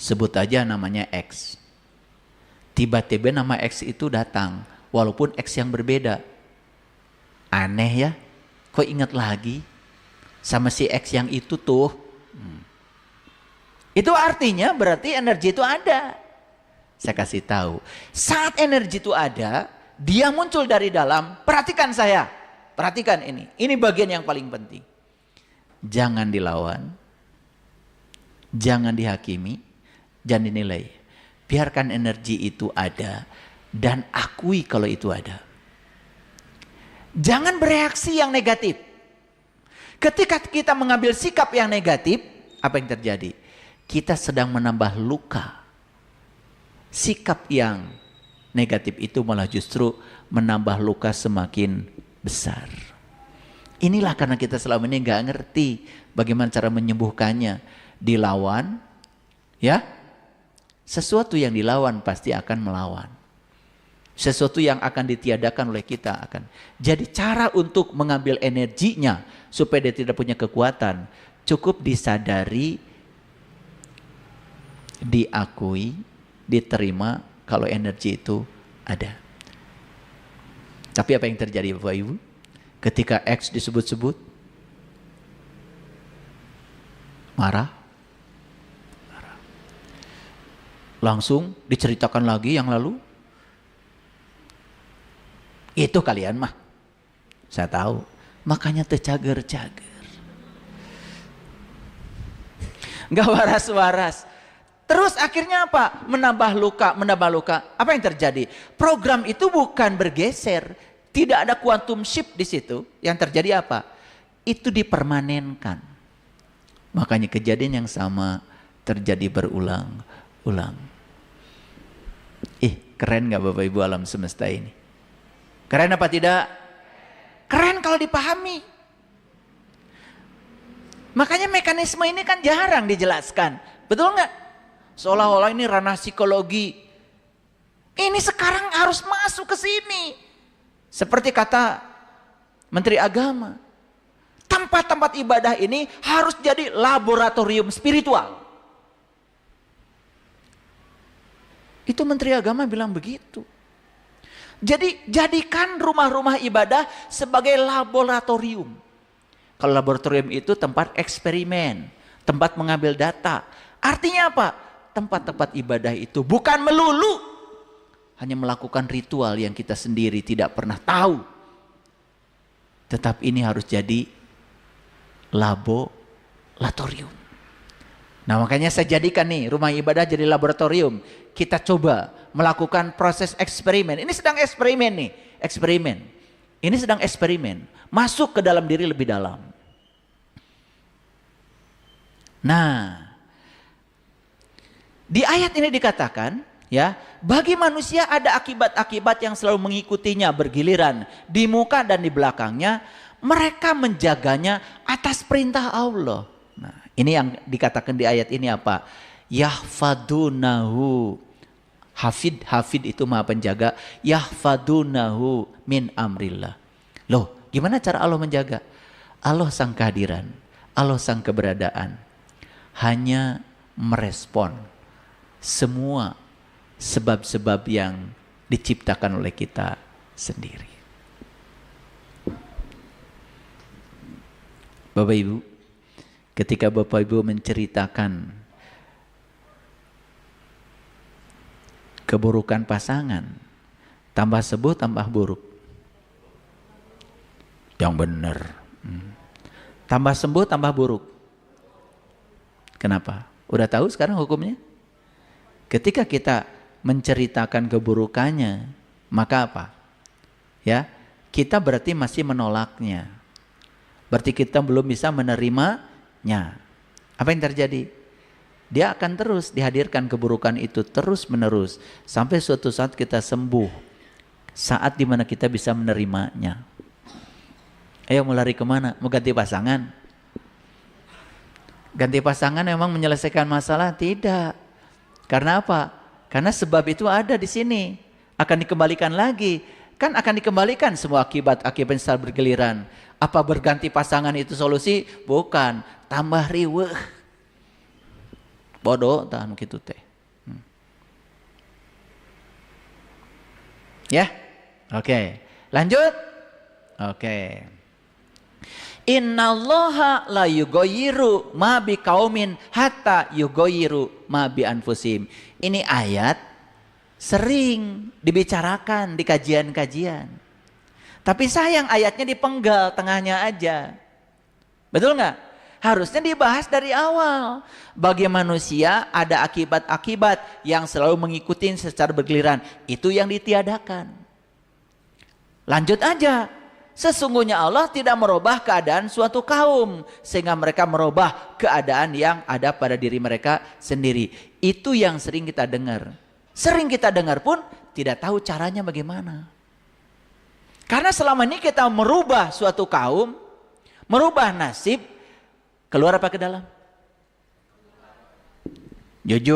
Sebut aja namanya X. Tiba-tiba nama X itu datang, walaupun X yang berbeda. Aneh ya, kok ingat lagi sama si X yang itu tuh. Itu artinya berarti energi itu ada. Saya kasih tahu, saat energi itu ada, dia muncul dari dalam. Perhatikan saya, perhatikan ini bagian yang paling penting. Jangan dilawan, jangan dihakimi, jangan dinilai. Biarkan energi itu ada dan akui kalau itu ada. Jangan bereaksi yang negatif. Ketika kita mengambil sikap yang negatif, apa yang terjadi? Kita sedang menambah luka. Sikap yang negatif itu malah justru menambah luka semakin besar. Inilah karena kita selama ini nggak ngerti bagaimana cara menyembuhkannya. Dilawan, ya. Sesuatu yang dilawan pasti akan melawan. Sesuatu yang akan ditiadakan oleh kita akan. Jadi cara untuk mengambil energinya supaya dia tidak punya kekuatan, cukup disadari, diakui, diterima kalau energi itu ada. Tapi apa yang terjadi Bapak Ibu? Ketika X disebut-sebut, marah. Langsung diceritakan lagi yang lalu. Itu kalian mah. Saya tahu. Makanya tercager-cager. Gak waras-waras. Terus akhirnya apa? Menambah luka, menambah luka. Apa yang terjadi? Program itu bukan bergeser. Tidak ada quantum shift di situ. Yang terjadi apa? Itu dipermanenkan. Makanya kejadian yang sama terjadi berulang-ulang. Keren gak Bapak Ibu alam semesta ini? Keren apa tidak? Keren kalau dipahami. Makanya mekanisme ini kan jarang dijelaskan. Betul nggak? Seolah-olah ini ranah psikologi. Ini sekarang harus masuk ke sini. Seperti kata Menteri Agama. Tempat-tempat ibadah ini harus jadi laboratorium spiritual. Itu Menteri Agama bilang begitu. Jadi jadikan rumah-rumah ibadah sebagai laboratorium. Kalau laboratorium itu tempat eksperimen, tempat mengambil data. Artinya apa? Tempat-tempat ibadah itu bukan melulu hanya melakukan ritual yang kita sendiri tidak pernah tahu. Tetap ini harus jadi laboratorium. Nah makanya saya jadikan nih rumah ibadah jadi laboratorium. Kita coba melakukan proses eksperimen. Ini sedang eksperimen nih, eksperimen. Ini sedang eksperimen, masuk ke dalam diri lebih dalam. Nah, di ayat ini dikatakan, ya, bagi manusia ada akibat-akibat yang selalu mengikutinya bergiliran di muka dan di belakangnya. Mereka menjaganya atas perintah Allah. Nah, ini yang dikatakan di ayat ini apa? Yahfadunahu. Hafid itu maha penjaga. Yahfadunahu min amrillah. Loh, gimana cara Allah menjaga? Allah sang kehadiran, Allah sang keberadaan hanya merespon semua sebab-sebab yang diciptakan oleh kita sendiri. Bapak Ibu, ketika Bapak Ibu menceritakan keburukan pasangan, tambah sebut tambah buruk. Yang benar. Tambah sembuh tambah buruk. Kenapa? Udah tahu sekarang hukumnya? Ketika kita menceritakan keburukannya, maka apa? Ya, kita berarti masih menolaknya. Berarti kita belum bisa menerimanya. Apa yang terjadi? Dia akan terus dihadirkan keburukan itu terus menerus sampai suatu saat kita sembuh. Saat dimana kita bisa menerimanya. Ayo mau lari kemana? Mau ganti pasangan? Ganti pasangan memang menyelesaikan masalah? Tidak. Karena apa? Karena sebab itu ada di sini. Akan dikembalikan lagi. Kan akan dikembalikan semua akibat-akibat yang bergiliran. Apa berganti pasangan itu solusi? Bukan. Tambah riweuh. Bodoh tahan gitu teh. Ya. Oke. Lanjut. Oke. Innallaha la yughayyiru ma biqaumin hatta yughayyiru ma bi anfusihim. Ini ayat sering dibicarakan di kajian-kajian. Tapi sayang ayatnya dipenggal tengahnya aja. Betul nggak? Harusnya dibahas dari awal. Bagi manusia ada akibat-akibat yang selalu mengikuti secara bergiliran. Itu yang ditiadakan. Lanjut aja. Sesungguhnya Allah tidak merubah keadaan suatu kaum. Sehingga mereka merubah keadaan yang ada pada diri mereka sendiri. Itu yang sering kita dengar. Sering kita dengar pun tidak tahu caranya bagaimana. Karena selama ini kita merubah suatu kaum, merubah nasib, keluar apa ke dalam? Jujur.